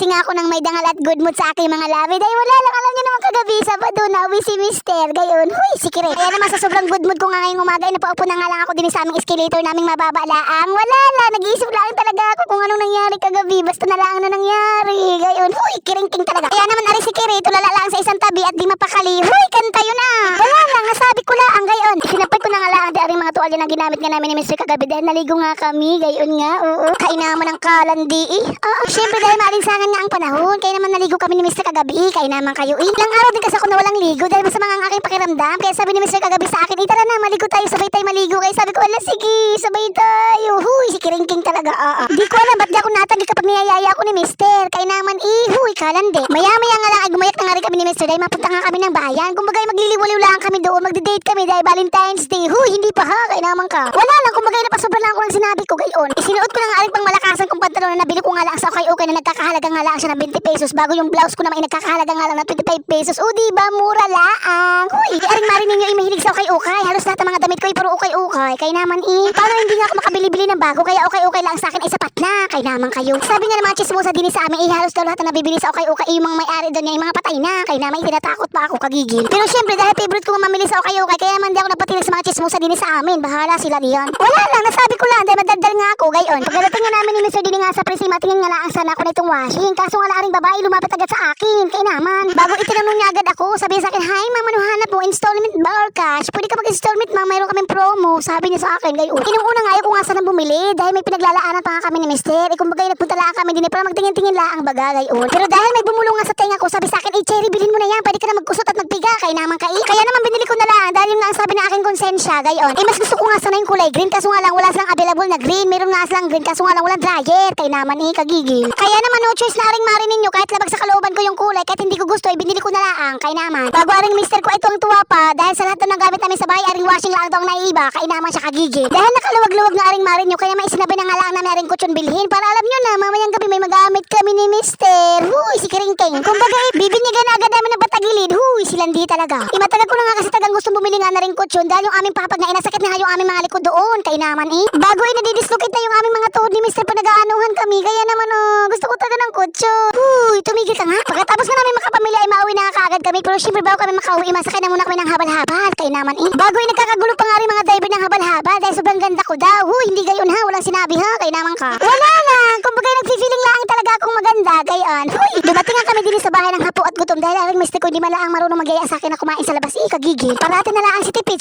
Nagising ako ng may dangal at good mood sa aking mga labi. Dahil wala lang, alam niyo naman kagabi, Sabado na, uwi si Mister. Gayon, huy, si Kiret. Kaya naman sa sobrang good mood ko nga ngayong umaga, ay napaupo na nga lang ako din sa aming escalator naming mababalaang. Wala lang, nag-iisip lang talaga ako kung anong nangyari kagabi. Basta na lang ano nangyari. Gayon, huy, kiring-king talaga. Kaya naman ari si Kiret, tulala lang sa isang tabi at di mapakali. Huy, kanta yun na. Wala lang, nasabi ko lang, gayon. Sinapay ko na nga lang ang mga tuwalya na ginamit nga namin ni Mr. kagabi dahil naligo nga kami. Gayon nga, oo. Kainaman ng kalandi eh. Syempre dahil maalinsangan nga ang panahon, kaya naman naligo kami ni Mr. kagabi. Kaya naman kayo eh. Ilang araw din kasi ako na walang ligo dahil masama ang aking pakiramdam. Kaya sabi ni Mr. kagabi sa akin, tara na, maligo tayo, sabay tayo maligo. Kaya sabi ko, wala, sige, sabay tayo. Huy, si kiring-king talaga. Di ko alam, ba't di ako natagi kapag niyayaya ako ni Mr. Kaya naman eh, huy, kalandi. Maya-maya nga lang ay gumayak na nga rin kami ni Mr. dahil mapunta nga kami ng bayan. Kumbaga magliliwaliw lang kami doon, magde-date kami dahil Valentine's Day. Huy, hindi pa ha, kaya naman ka. Wala lang, kumbaga napasobra lang ako ng sinabi ko gayon. Isinuot ko na nga rin pang malakasan kong pantalon na nabili ko nga lang sa okay na nagkakahalaga nga lang siya ng 20 pesos bago yung blouse ko naman ay nagkakahalaga nga lang ng 25 pesos. O diba, mura laang. Huy, aring marin ninyo ay mahilig sa okay. Halos lahat ng mga damit ko ay puro okay. Kaya naman eh, paano hindi nga ako makabili-bili ng bago kaya okay lang sa akin ay sapat na. Kaya naman kayo. Sabi nga ng mga chismosa din sa amin eh, halos daw lahat na nabibili sa okay yung mga may-ari doon ay mga patay na. Kaya naman tinatakot pa ako kagigil. Pero syempre dahil favorite ko mamili sa okay kaya naman di ako napatinig sa mga chismosa din sa amin. Bahala sila diyan. Wala lang, nasabi ko lang dahil madaldal nga ako gayon. Pagdating nga namin ni Mr. Dini nga sa Prisma, tingin nga lang sana ako na itong washing. Kaso nga lang babae lumapit agad sa akin. Kaya naman, bago itinanong niya agad ako, sabi niya sa akin, "Hi ma'am, ano hanap mo? Installment ba or cash? Pwede ka mag-installment ma'am, mayroon kaming promo." Sabi niya sa akin gayon. Inung-una nga ayaw ko nga sana bumili dahil may pinaglalaanan pa nga kami ni Mr. Kumbaga nagpunta lang kami din para magtingin-tingin lang ang baga gayon. Pero dahil may bumulong nga sa tenga ko, sabi sa akin, "Cherry, bilhin mo na yan. Pwede ka na magkusot at magpiga." Kaya naman kaya naman binili ko na lang dahil yung nga ang sabi ng aking konsensya gayon. Mas gusto ko nga sana yung kulay green kaso nga lang wala silang available na green. Meron nga silang green kaso nga lang walang dryer. Kaya naman kagigil. Kaya naman no choice na aring marin ninyo kahit labag sa kalooban ko yung kulay kahit hindi ko gusto ay binili ko na lang. Kaya naman bago aring mister ko ay tuwang-tuwa pa dahil sa lahat ng gamit namin sa bahay aring washing lang daw ang naiiba. Kaya naman siya kagigil. Dahil nakaluwag-luwag na aring marin nyo kaya may sinabi na nga lang namin aring kutsyon bilhin para alam nyo na mamayang gabi may magamit kami ni mister. Huy, si kiring-king. Kumbaga bibinyagan na agad namin ng batagilid. Huy, silandi talaga. Matagal ko na nga kasi tagang gusto bumili nga na rin kutsyon dahil yung aming papag na inasakit na nga yung aming mga likod doon. Kaya naman bago nadidislocate na yung aming mga tuhod ni mister pa nag-aanuhan kami. Kaya naman gusto ko talaga ng kutsyon. Huy, tumigil ka nga. Pagkatapos nga namin makapamilya ay mauwi na kaagad kami. Pero syempre bago kami makauwi, masakay na muna kami ng habal-habal. Kaya naman bago nagkakagulo pa nga rin mga driver ng habal-habal dahil sobrang ganda ko daw. Huy, hindi gayon ha, walang sinabi ha. Kaya naman ka. Wala lang. Kumbaga nagfi-feeling lang talaga akong maganda. Gayon. Huy, dumating nga kami din sa bahay ng hapo at gutom dahil aring mister ko hindi malaang marunong magyaya sa akin na kumain sa labas. Kagigil. Parati na lang si tipid.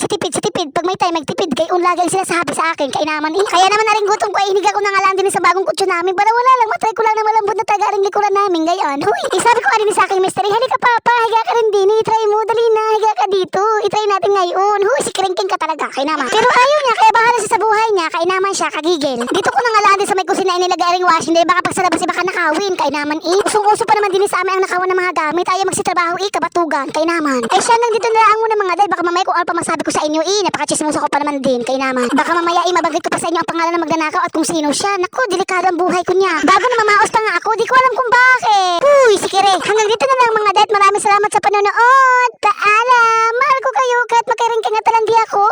Pag may time magtipid, gayon lagi sila sabi sa akin. Kaya naman kaya naman na rin gutom ko ay hiniga ko na nga lang din sa bagong kutsyon namin. Para wala lang, matry ko lang na malambot na taga aring likuran namin. Gayon. Huy, sabi ko din sa akin, mister, halika papa, higa ka rin din. I-try mo, dali na, higa ka dito. I-try natin ngayon. Huy, si kiring-king ka talaga. Kaya naman. Pero ayaw niya, kaya bahala siya sa buhay niya. Kaya naman siya, kagigil. Dito ko na nga lang din sa may kusina inilagay aring washing dahil baka pag sa labas baka nakawin. Kaya naman usong-uso pa naman din sa amin ang nakawan ng mga gamit. Ayaw magsitrabaho kabatugan. Kaya naman. Ay siya nang dito na lang muna mga dahil baka mamaya kung ano pa masabi ko sa inyo napaka-chismoso ko pa naman din. Kaya naman. Baka mamaya mabanggit ko pa sa inyo ang pangalan ng magnanakaw at kung sino siya. Naku, delikado ang buhay ko niya. Bago na mamaos pa nga ako, di ko alam kung bakit. Huy, si Kire. Hanggang dito na lang mga dad. Maraming salamat sa panonood. Paalam. Mahal ko kayo kahit makaring ka nga talandi ako.